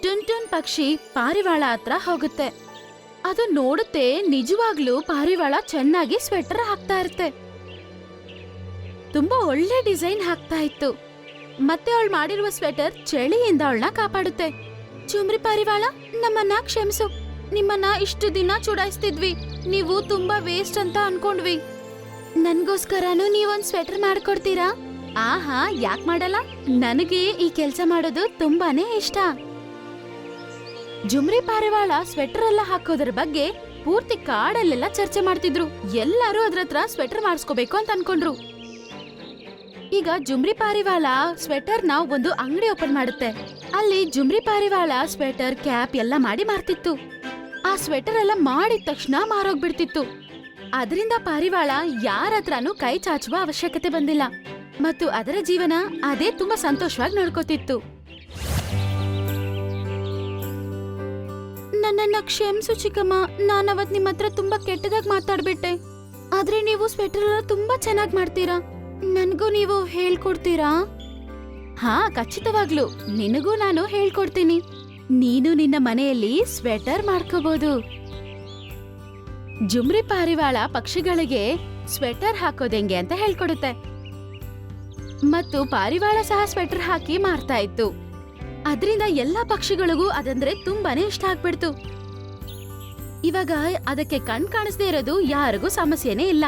ಟುನ್ ಟುನ್ ಪಕ್ಷಿ ಪಾರಿವಾಳ ಹತ್ರ ಹೋಗುತ್ತೆ. ಅದು ನೋಡುತ್ತೆ, ನಿಜವಾಗ್ಲೂ ಪಾರಿವಾಳ ಚೆನ್ನಾಗಿ ಸ್ವೆಟರ್ ಹಾಕ್ತಾ ಇರುತ್ತೆ. ತುಂಬಾ ಒಳ್ಳೆ ಡಿಸೈನ್ ಹಾಕ್ತಾ ಇತ್ತು. ಮತ್ತೆ ಅವಳು ಮಾಡಿರುವ ಸ್ವೆಟರ್ ಚಳಿಯಿಂದ ಅವಳನ್ನ ಕಾಪಾಡುತ್ತೆ. ಚುಮ್ರಿ ಪಾರಿವಾಳ, ನಮ್ಮನ್ನ ಕ್ಷಮಿಸು. ನಿಮ್ಮನ್ನ ಇಷ್ಟು ದಿನ ಚುಡಾಯಿಸ್ತಿದ್ವಿ. ನೀವು ತುಂಬಾ ವೇಸ್ಟ್ ಅಂತ ಅನ್ಕೊಂಡ್ವಿ. ನನ್ಗೋಸ್ಕರನು ನೀವೊಂದ್ ಸ್ವೆಟರ್ ಮಾಡ್ಕೊಡ್ತೀರಾ? ಆಹಾ, ಯಾಕ್ ಮಾಡಲ್ಲ? ನನಗೆ ಈ ಕೆಲ್ಸ ಮಾಡೋದು ತುಂಬಾನೇ ಇಷ್ಟ. ಜುಮ್ರಿ ಪಾರಿವಾಳ ಸ್ವೆಟರ್ ಎಲ್ಲ ಹಾಕೋದ್ರ ಬಗ್ಗೆ ಪೂರ್ತಿ ಕಾಡಲ್ಲೆಲ್ಲ ಚರ್ಚೆ ಮಾಡ್ತಿದ್ರು. ಎಲ್ಲರೂ ಅದ್ರತ್ರ ಸ್ವೆಟರ್ ಮಾಡಿಸ್ಕೋಬೇಕು ಅಂತ ಅನ್ಕೊಂಡ್ರು. ಈಗ ಜುಮ್ರಿ ಪಾರಿವಾಳ ಸ್ವೆಟರ್ನ ಒಂದು ಅಂಗಡಿ ಓಪನ್ ಮಾಡುತ್ತೆ. ಅಲ್ಲಿ ಜುಮ್ರಿ ಪಾರಿವಾಳ ಸ್ವೆಟರ್, ಕ್ಯಾಪ್ ಎಲ್ಲ ಮಾಡಿ ಮಾರ್ತಿತ್ತು. ಆ ಸ್ವೆಟರ್ ಎಲ್ಲ ಮಾಡಿದ ತಕ್ಷಣ ಮಾರೋಗ್ಬಿಡ್ತಿತ್ತು. ಅದರಿಂದ ಪಾರಿವಾಳ ಯಾರ ಹತ್ರನೂ ಕೈ ಚಾಚುವ ಅವಶ್ಯಕತೆ ಬಂದಿಲ್ಲ ಮತ್ತು ಅದರ ಜೀವನ ಅದೇ ತುಂಬಾ ಸಂತೋಷವಾಗಿ ನೋಡ್ಕೋತಿತ್ತು. ನನ್ನನ್ನ ಕ್ಷಮಿಸು ಚಿಕ್ಕಮ್ಮ, ನಾನವತ್ ನಿಮ್ಮ ಹತ್ರ ತುಂಬಾ ಕೆಟ್ಟದಾಗಿ ಮಾತಾಡ್ಬಿಟ್ಟೆ. ಆದ್ರೆ ನೀವು ಸ್ವೆಟರ್ ತುಂಬಾ ಚೆನ್ನಾಗಿ ಮಾಡ್ತೀರಾ. ನನ್ಗೂ ನೀವು ಹೇಳ್ಕೊಡ್ತೀರಾ? ಹಾ, ಖಚಿತವಾಗ್ಲು ನಿನಗೂ ನಾನು ಹೇಳ್ಕೊಡ್ತೀನಿ. ನೀನು ನಿನ್ನ ಮನೆಯಲ್ಲಿ ಸ್ವೆಟರ್ ಮಾಡ್ಕೋಬಹುದು. ಜುಮ್ರಿ ಪಾರಿವಾಳ ಪಕ್ಷಿಗಳಿಗೆ ಸ್ವೆಟರ್ ಹಾಕೋದೆಂಗೆ ಅಂತ ಹೇಳ್ಕೊಡುತ್ತೆ ಮತ್ತು ಪಾರಿವಾಳ ಸಹ ಸ್ವೆಟರ್ ಹಾಕಿ ಮಾರ್ತಾ ಇತ್ತು. ಅದರಿಂದ ಎಲ್ಲಾ ಪಕ್ಷಿಗಳಿಗೂ ಅದಂದ್ರೆ ತುಂಬಾನೇ ಇಷ್ಟ ಆಗ್ಬಿಡ್ತು. ಇವಾಗ ಅದಕ್ಕೆ ಕಣ್ ಕಾಣಿಸ್ದೇ ಇರೋದು ಯಾರಿಗೂ ಸಮಸ್ಯೆನೇ ಇಲ್ಲ.